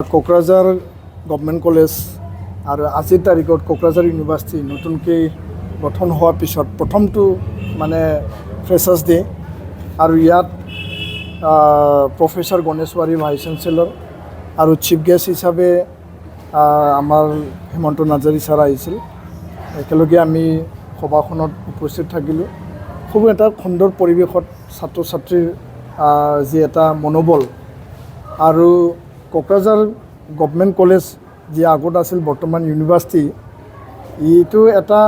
Kokrajhar Government College আৰু আজিৰ তাৰিখত Kokrajhar University নতুনকৈ গঠন হোৱাৰ পিছত প্ৰথমটো মানে ফ্ৰেছাৰ্ছ ডে আৰু ইয়াত প্ৰফেছৰ গণেশ Vice-Chancellor আৰু চিফ গেষ্ট হিচাপে আমাৰ হেমন্ত নাৰ্জাৰী ছাৰ আহিছিল। একেলগে আমি সভাখনত উপস্থিত থাকিলোঁ। খুব এটা সুন্দৰ পৰিৱেশত ছাত্ৰ ছাত্ৰীৰ যি এটা মনোবল আৰু Kokrajhar Government College যি আগত আছিল বৰ্তমান ইউনিভাৰ্চিটি এইটো এটা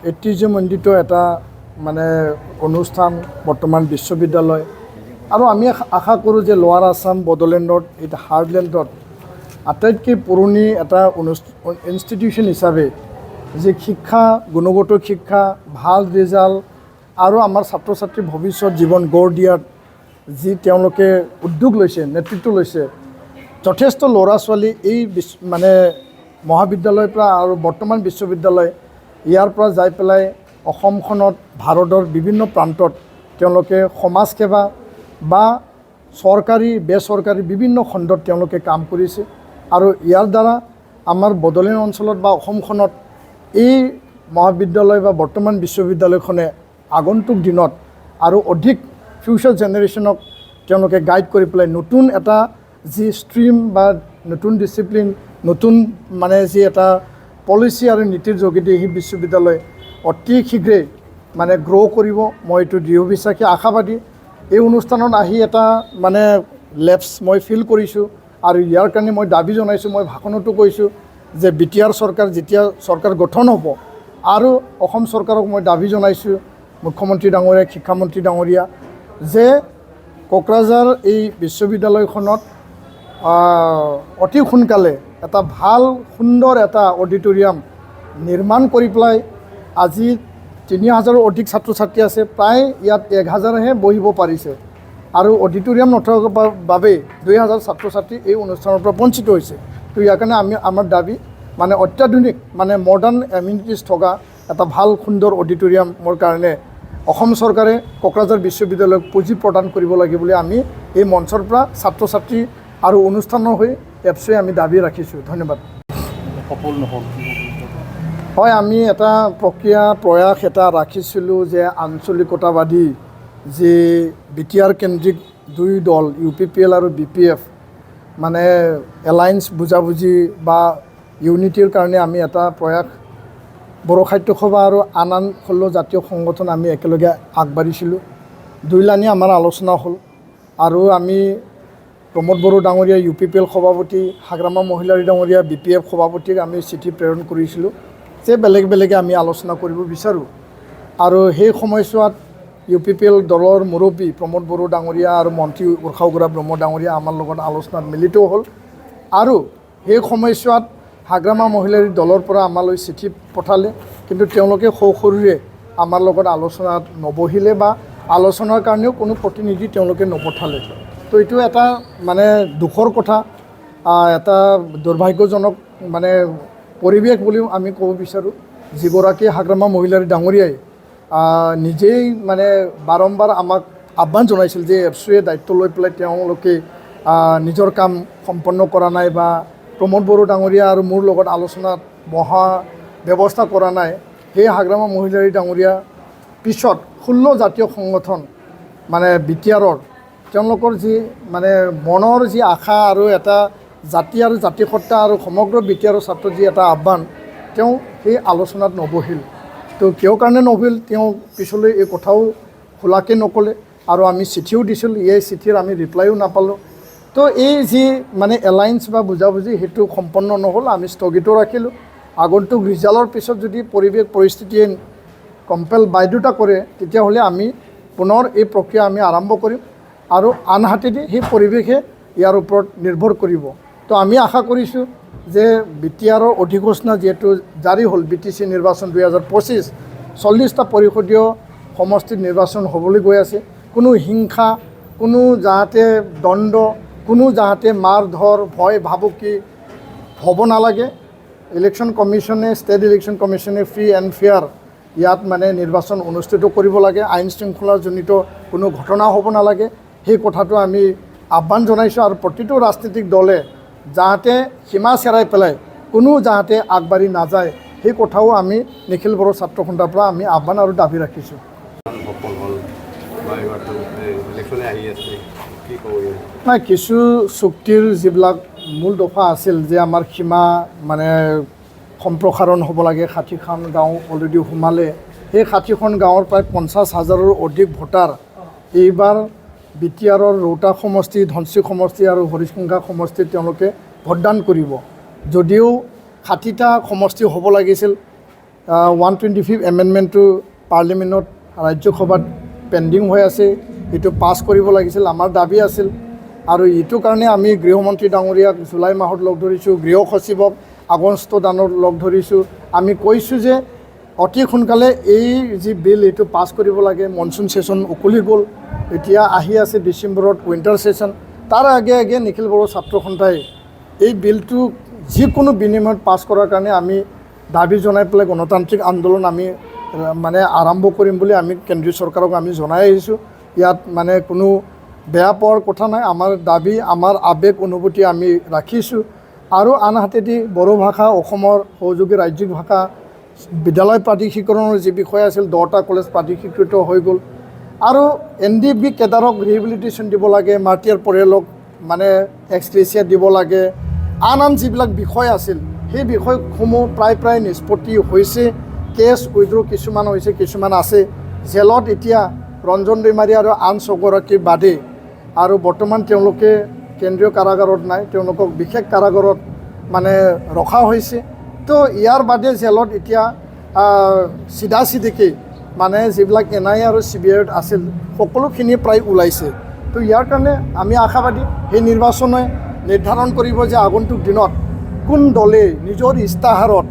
ঐতিহ্যমণ্ডিত এটা মানে অনুষ্ঠান বৰ্তমান বিশ্ববিদ্যালয় আৰু আমি আশা কৰোঁ যে লোৱাৰ আছাম বডোলেণ্ডত এটা হাৰ্টলেণ্ডত আটাইতকৈ পুৰণি এটা ইনষ্টিটিউশ্যন হিচাপে যে শিক্ষা গুণগত শিক্ষা ভাল ৰিজাল্ট আৰু আমাৰ ছাত্ৰ ছাত্ৰীৰ ভৱিষ্যত জীৱন গঢ় দিয়াত যি তেওঁলোকে উদ্যোগ লৈছে নেতৃত্ব লৈছে যথেষ্ট ল'ৰা ছোৱালী এই মানে মহাবিদ্যালয়ৰ পৰা আৰু বৰ্তমান বিশ্ববিদ্যালয় ইয়াৰ পৰা যাই পেলাই অসমখনত ভাৰতৰ বিভিন্ন প্ৰান্তত তেওঁলোকে সমাজ সেৱা বা চৰকাৰী বেচৰকাৰী বিভিন্ন খণ্ডত তেওঁলোকে কাম কৰিছে আৰু ইয়াৰ দ্বাৰা আমাৰ বডোলেণ্ড অঞ্চলত বা অসমখনত এই মহাবিদ্যালয় বা বৰ্তমান বিশ্ববিদ্যালয়খনে আগন্তুক দিনত আৰু অধিক ফিউচাৰ জেনেৰেশ্যনক তেওঁলোকে গাইড কৰি পেলাই নতুন এটা যি ষ্ট্ৰীম বা নতুন ডিচিপ্লিন নতুন মানে যি এটা পলিচি আৰু নীতিৰ যোগেদি এই বিশ্ববিদ্যালয় অতি শীঘ্ৰে মানে গ্ৰ' কৰিব মই এইটো দৃঢ় বিশ্বাসী আশাবাদী। এই অনুষ্ঠানত আহি এটা মানে লেপছ মই ফিল কৰিছোঁ আৰু ইয়াৰ কাৰণে মই দাবী জনাইছোঁ। মই ভাষণতো কৈছোঁ যে BTR চৰকাৰ যেতিয়া চৰকাৰ গঠন হ'ব আৰু অসম চৰকাৰক মই দাবী জনাইছোঁ মুখ্যমন্ত্ৰী ডাঙৰীয়া শিক্ষামন্ত্ৰী ডাঙৰীয়া যে Kokrajhar এই বিশ্ববিদ্যালয়খনত অতি সোনকালে এটা ভাল সুন্দৰ এটা অডিটৰিয়াম নিৰ্মাণ কৰি পেলাই আজি 3000ৰ অধিক ছাত্ৰ ছাত্ৰী আছে প্ৰায় ইয়াত 1000হে বহিব পাৰিছে আৰু অডিটৰিয়াম নথকাৰ বাবে 2000 ছাত্ৰ ছাত্ৰী এই অনুষ্ঠানৰ পৰা বঞ্চিত হৈছে। তো ইয়াৰ কাৰণে আমাৰ দাবী মানে অত্যাধুনিক মানে মডাৰ্ণ এমিনিটিজ থকা এটা ভাল সুন্দৰ অডিটৰিয়ামৰ কাৰণে অসম চৰকাৰে Kokrajhar বিশ্ববিদ্যালয়ক পুঁজি প্ৰদান কৰিব লাগে বুলি আমি এই মঞ্চৰ পৰা ছাত্ৰ ছাত্ৰী আৰু অনুষ্ঠানৰ হৈ এপছই আমি দাবী ৰাখিছোঁ। ধন্যবাদ। হয়, আমি এটা প্ৰয়াস এটা ৰাখিছিলোঁ যে আঞ্চলিকতাবাদী যে BTR কেন্দ্ৰিক দুই দল UPPL আৰু BPF মানে এলায়েন্স বুজাবুজি বা ইউনিটিৰ কাৰণে আমি এটা প্ৰয়াস বড়ো সাহিত্য সভা আৰু আন 16 জাতীয় সংগঠন আমি একেলগে আগবাঢ়িছিলোঁ। দুইলানি আমাৰ আলোচনা হ'ল আৰু আমি প্ৰমোদ বড়ো ডাঙৰীয়া UPPL সভাপতি হাগ্ৰামা মহিলাৰী ডাঙৰীয়া BPF সভাপতিক আমি চিঠি প্ৰেৰণ কৰিছিলোঁ যে বেলেগ বেলেগে আমি আলোচনা কৰিব বিচাৰোঁ আৰু সেই সময়ছোৱাত UPPL দলৰ মুৰব্বী প্ৰমোদ বড়ো ডাঙৰীয়া আৰু মন্ত্ৰী উৰ্খাওগৰা ব্ৰহ্ম ডাঙৰীয়া আমাৰ লগত আলোচনাত মিলিত হ'ল আৰু সেই সময়ছোৱাত হাগ্ৰামা মহিলাৰী দলৰ পৰা আমালৈ চিঠি পঠালে কিন্তু তেওঁলোকে সৰুৰে আমাৰ লগত আলোচনাত নবহিলে বা আলোচনাৰ কাৰণেও কোনো প্ৰতিনিধি তেওঁলোকে নপঠালে। তো এইটো এটা মানে দুখৰ কথা এটা দুৰ্ভাগ্যজনক মানে পৰিৱেশ বুলিও আমি ক'ব বিচাৰোঁ। যিগৰাকী হাগ্ৰামা মহিলাৰী ডাঙৰীয়াই নিজেই মানে বাৰম্বাৰ আমাক আহ্বান জনাইছিল যে এপছুৱে দায়িত্ব লৈ পেলাই তেওঁলোকে নিজৰ কাম সম্পন্ন কৰা নাই বা প্ৰমোদ বড়ো ডাঙৰীয়া আৰু মোৰ লগত আলোচনাত বহা ব্যৱস্থা কৰা নাই। সেই হাগ্ৰামা মহিলাৰী ডাঙৰীয়া পিছত 16 জাতীয় সংগঠন মানে BTRৰ তেওঁলোকৰ যি মানে মনৰ যি আশা আৰু এটা জাতি আৰু জাতিসত্তা আৰু সমগ্ৰ BTRৰ ছাত্ৰৰ যি এটা আহ্বান তেওঁ সেই আলোচনাত নবহিল। তো কিয় কাৰণে নবহিল তেওঁ পিছলৈ এই কথাও খোলাকৈ নক'লে আৰু আমি চিঠিও দিছিলোঁ। এই চিঠিৰ আমি ৰিপ্লাইও নাপালোঁ। তো এই যি মানে এলায়েন্স বা বুজাবুজি সেইটো সম্পন্ন নহ'ল। আমি স্থগিত ৰাখিলোঁ। আগন্তুক ৰিজাল্টৰ পিছত যদি পৰিৱেশ পৰিস্থিতিয়ে কম্পেল বাধ্যতা কৰে তেতিয়াহ'লে আমি পুনৰ এই প্ৰক্ৰিয়া আমি আৰম্ভ কৰিম আৰু আনহাতেদি সেই পৰিৱেশে ইয়াৰ ওপৰত নিৰ্ভৰ কৰিব। তো আমি আশা কৰিছোঁ যে BTRৰ অধিঘোষণা যিহেতু জাৰি হ'ল BTC নিৰ্বাচন 2025 40টা পৰিষদীয় সমষ্টিত নিৰ্বাচন হ'বলৈ গৈ আছে। কোনো হিংসা কোনো যাতে দ্বন্দ্ব কোনো যাতে মাৰ ধৰ ভয় ভাবুকি হ'ব নালাগে। ইলেকশ্যন কমিশ্যনে ষ্টেট ইলেকশ্যন কমিশ্যনে ফ্ৰী এণ্ড ফেয়াৰ ইয়াত মানে নিৰ্বাচন অনুষ্ঠিত কৰিব লাগে। আইন শৃংখলাজনিত কোনো ঘটনা হ'ব নালাগে সেই কথাটো আমি আহ্বান জনাইছোঁ আৰু প্ৰতিটো ৰাজনৈতিক দলে যাতে সীমা চেৰাই পেলাই কোনো যাতে আগবাঢ়ি নাযায় সেই কথাও আমি নিখিল বড়ো ছাত্ৰ সন্থাৰ পৰা আমি আহ্বান আৰু দাবী ৰাখিছোঁ। নাই, কিছু চুক্তিৰ যিবিলাক মূল দফা আছিল যে আমাৰ সীমা মানে সম্প্ৰসাৰণ হ'ব লাগে, 60খন গাঁও অলৰেডি সোমালে, সেই 60খন গাঁৱৰ প্ৰায় 50,000ৰো অধিক ভোটাৰ এইবাৰ বিটিআৰৰ ৰৌতা সমষ্টি, ধনশিৰি সমষ্টি আৰু হৰিশংঘা সমষ্টিত তেওঁলোকে ভোটদান কৰিব। যদিও 60টা সমষ্টি হ'ব লাগিছিল, 125 এমেণ্ডমেণ্টটো পাৰ্লিমেণ্টত ৰাজ্যসভাত পেণ্ডিং হৈ আছে, এইটো পাছ কৰিব লাগিছিল, আমাৰ দাবী আছিল। আৰু এইটো কাৰণে আমি গৃহমন্ত্ৰী ডাঙৰীয়াক জুলাই মাহত লগ ধৰিছোঁ, গৃহ সচিবক আগষ্ট দানত লগ ধৰিছোঁ। আমি কৈছোঁ যে অতি সোনকালে এই যি বিল এইটো পাছ কৰিব লাগে। মনচুন ছেশ্যন উকলি গ'ল, এতিয়া আহি আছে ডিচেম্বৰত উইণ্টাৰ ছেশ্যন। তাৰ আগে আগে নিখিল বড়ো ছাত্ৰ সন্থাই এই বিলটো যিকোনো বিনিময়ত পাছ কৰাৰ কাৰণে আমি দাবী জনাই পেলাই গণতান্ত্ৰিক আন্দোলন আমি মানে আৰম্ভ কৰিম বুলি আমি কেন্দ্ৰীয় চৰকাৰক আমি জনাই আহিছোঁ। ইয়াত মানে কোনো বেয়া পোৱাৰ কথা নাই, আমাৰ দাবী, আমাৰ আৱেগ অনুভূতি আমি ৰাখিছোঁ। আৰু আনহাতেদি বড়ো ভাষা অসমৰ সহযোগী ৰাজ্যিক ভাষা বিদ্যালয় প্ৰাধিকৰণৰ যি বিষয় আছিল, 10টা কলেজ প্ৰাধিকৃত হৈ গ'ল। আৰু NDB কেডাৰক ৰিহেবিলিটেশ্যন দিব লাগে, মাৰ্টিয়াৰ পৰিয়ালক মানে এক্সগ্ৰেচিয়া দিব লাগে। আন যিবিলাক বিষয় আছিল সেই বিষয়সমূহ প্ৰায় নিষ্পত্তি হৈছে। কেছ উইড্ৰ কিছুমান হৈছে, কিছুমান আছে জেলত এতিয়া ৰঞ্জন দৈমাৰী আৰু আন 6গৰাকীৰ বাদে। আৰু বৰ্তমান তেওঁলোকে কেন্দ্ৰীয় কাৰাগাৰত নাই, তেওঁলোকক বিশেষ কাৰাগাৰত মানে ৰখা হৈছে। তো ইয়াৰ বাদে জেলত এতিয়া চিধাচিধিকৈ মানে যিবিলাক NIA আৰু CBIত আছিল সকলোখিনি প্ৰায় ওলাইছে। তো ইয়াৰ কাৰণে আমি আশাবাদী সেই নিৰ্বাচনে নিৰ্ধাৰণ কৰিব যে আগন্তুক দিনত কোন দলে নিজৰ ইস্তাহাৰত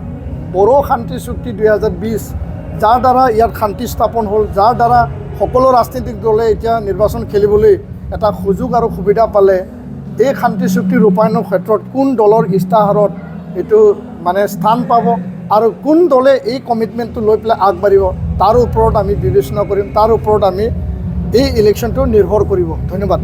বড়ো শান্তি চুক্তি 2020 যাৰ দ্বাৰা ইয়াত শান্তি স্থাপন হ'ল, যাৰ দ্বাৰা সকলো ৰাজনৈতিক দলে এতিয়া নিৰ্বাচন খেলিবলৈ এটা সুযোগ আৰু সুবিধা পালে, এই শান্তি চুক্তি ৰূপায়ণৰ ক্ষেত্ৰত কোন দলৰ ইস্তাহাৰত এইটো মানে স্থান পাব আৰু কোন দলে এই কমিটমেণ্টটো লৈ পেলাই আগবাঢ়িব তাৰ ওপৰত আমি বিবেচনা কৰিম, তাৰ ওপৰত আমি এই ইলেকশ্যনটো নিৰ্ভৰ কৰিব। ধন্যবাদ।